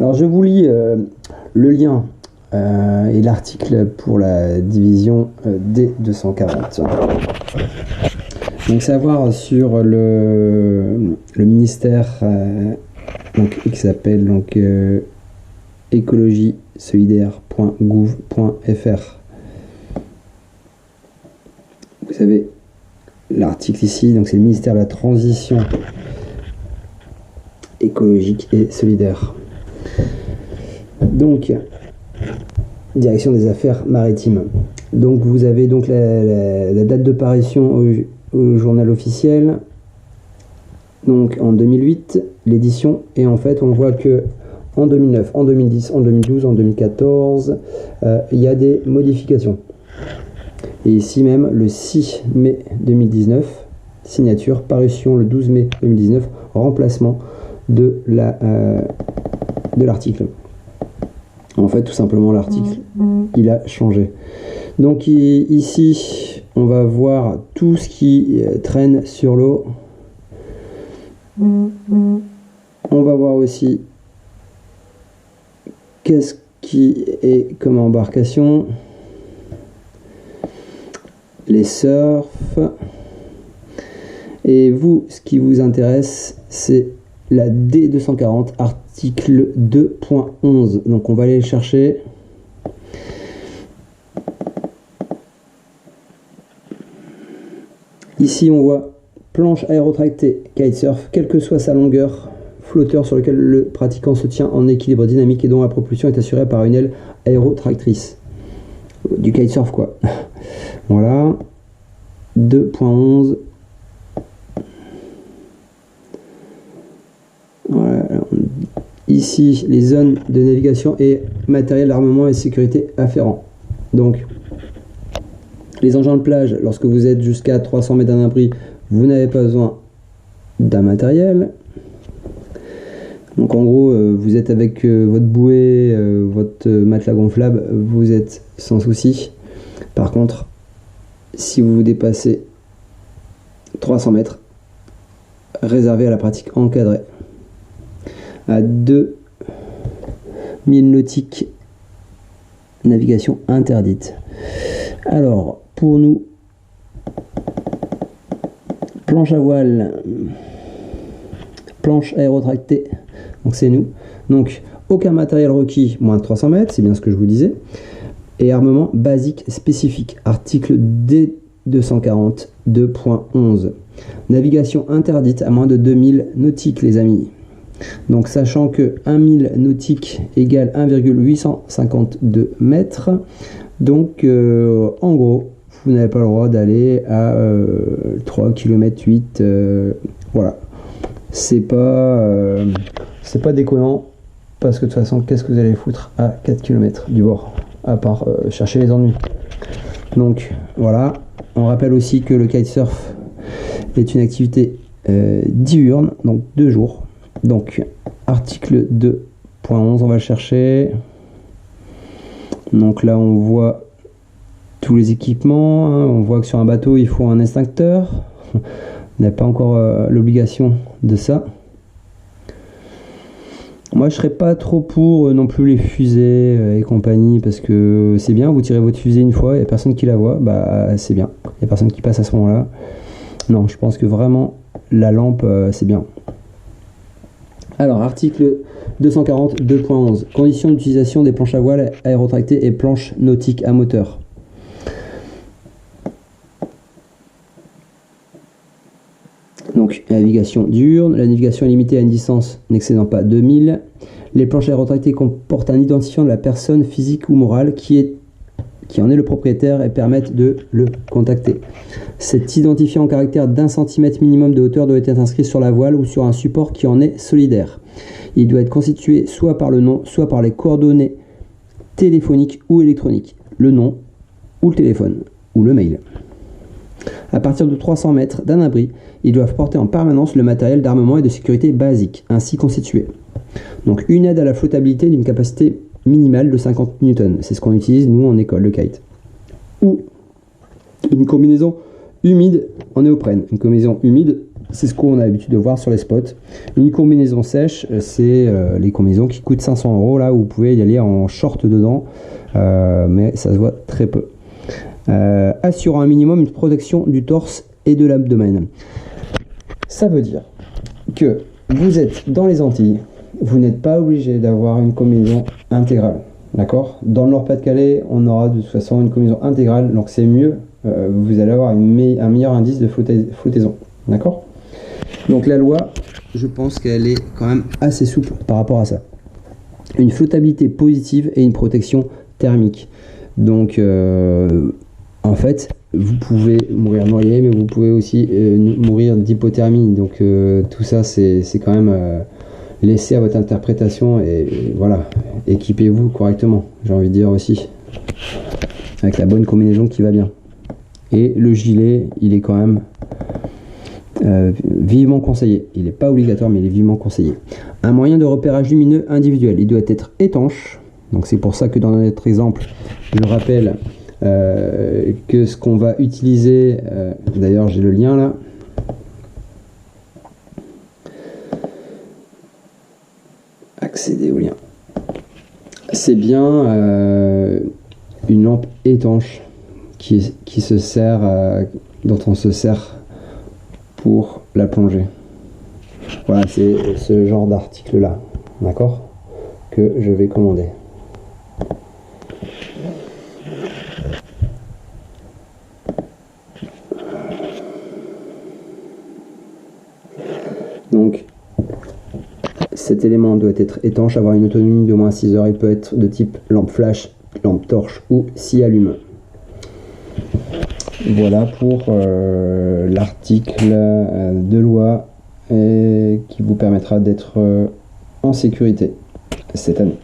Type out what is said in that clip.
Alors je vous lis le lien et l'article pour la division D240. Donc savoir sur le ministère donc, qui s'appelle donc écologie-solidaire.gouv.fr. Vous savez l'article ici, donc c'est le ministère de la transition écologique et solidaire. Donc direction des affaires maritimes. Donc vous avez donc la date de parution au journal officiel, donc en 2008 l'édition, et en fait on voit que en 2009, en 2010, en 2012, en 2014 il y a des modifications, et ici même le 6 mai 2019 signature, parution le 12 mai 2019, remplacement de l'article. En fait, tout simplement, l'article, il a changé. Donc ici, on va voir tout ce qui traîne sur l'eau. On va voir aussi qu'est-ce qui est comme embarcation. Les surfs. Et vous, ce qui vous intéresse, c'est la D240, article 2.11. Donc on va aller le chercher. Ici on voit planche aérotractée kitesurf, quelle que soit sa longueur, flotteur sur lequel le pratiquant se tient en équilibre dynamique et dont la propulsion est assurée par une aile aérotractrice. Du kitesurf quoi. Voilà. 2.11. Voilà. Ici, les zones de navigation et matériel d'armement et sécurité afférents. Donc, les engins de plage, lorsque vous êtes jusqu'à 300 mètres d'un abri, vous n'avez pas besoin d'un matériel. Donc, en gros, vous êtes avec votre bouée, votre matelas gonflable, vous êtes sans souci. Par contre, si vous dépassez 300 mètres, réservé à la pratique encadrée. À 2000 nautiques, navigation interdite. Alors, pour nous, planche à voile, planche aérotractée, donc c'est nous. Donc, aucun matériel requis, moins de 300 mètres, c'est bien ce que je vous disais. Et armement basique spécifique, article D240 2.11. Navigation interdite à moins de 2000 nautiques, les amis. Donc sachant que 1000 nautiques égale 1,852 mètres, donc en gros vous n'avez pas le droit d'aller à 3 km 8, voilà, c'est pas déconnant, parce que de toute façon qu'est-ce que vous allez foutre à 4 km du bord, à part chercher les ennuis. Donc voilà, on rappelle aussi que le kitesurf est une activité diurne, donc 2 jours. Donc, article 2.11, on va le chercher. Donc là, on voit tous les équipements. Hein. On voit que sur un bateau, il faut un extincteur. On n'a pas encore l'obligation de ça. Moi, je serais pas trop pour non plus les fusées et compagnie, parce que c'est bien, vous tirez votre fusée une fois, il n'y a personne qui la voit, bah c'est bien. Il n'y a personne qui passe à ce moment-là. Non, je pense que vraiment, la lampe, c'est bien. Alors, article 240 2.11. Conditions d'utilisation des planches à voile aérotractées et planches nautiques à moteur. Donc, navigation diurne. La navigation est limitée à une distance n'excédant pas 2000. Les planches aérotractées comportent un identifiant de la personne physique ou morale qui en est le propriétaire et permettent de le contacter. Cet identifiant en caractère d'1 cm minimum de hauteur doit être inscrit sur la voile ou sur un support qui en est solidaire. Il doit être constitué soit par le nom, soit par les coordonnées téléphoniques ou électroniques, le nom ou le téléphone ou le mail. À partir de 300 mètres d'un abri, ils doivent porter en permanence le matériel d'armement et de sécurité basique, ainsi constitué. Donc une aide à la flottabilité d'une capacité minimale de 50 Newton. C'est ce qu'on utilise nous en école, le kite. Ou une combinaison humide en néoprène. Une combinaison humide c'est ce qu'on a l'habitude de voir sur les spots. Une combinaison sèche, c'est les combinaisons qui coûtent 500 €. Là où vous pouvez y aller en short dedans, mais ça se voit très peu. Assurant un minimum une protection du torse et de l'abdomen. Ça veut dire que vous êtes dans les Antilles, vous n'êtes pas obligé d'avoir une combinaison intégrale. D'accord? Dans le Nord-Pas-de-Calais, on aura de toute façon une combinaison intégrale, donc c'est mieux. Vous allez avoir un meilleur indice de flottaison. D'accord? Donc la loi, je pense qu'elle est quand même assez souple par rapport à ça. Une flottabilité positive et une protection thermique. Donc en fait, vous pouvez mourir noyé, mais vous pouvez aussi mourir d'hypothermie. Donc tout ça, c'est quand même laissé à votre interprétation. Et voilà, équipez-vous correctement, j'ai envie de dire aussi. Avec la bonne combinaison qui va bien. Et le gilet, il est quand même vivement conseillé. Il n'est pas obligatoire, mais il est vivement conseillé. Un moyen de repérage lumineux individuel. Il doit être étanche. Donc c'est pour ça que dans notre exemple, je rappelle que ce qu'on va utiliser, d'ailleurs j'ai le lien là, accéder au lien, c'est bien une lampe étanche qui se sert, dont on se sert pour la plongée. Voilà, c'est ce genre d'article là, d'accord, que je vais commander. Donc cet élément doit être étanche, avoir une autonomie d'au moins 6 heures. Il peut être de type lampe flash, lampe torche ou scie allume. Voilà pour l'article de loi qui vous permettra d'être en sécurité cette année.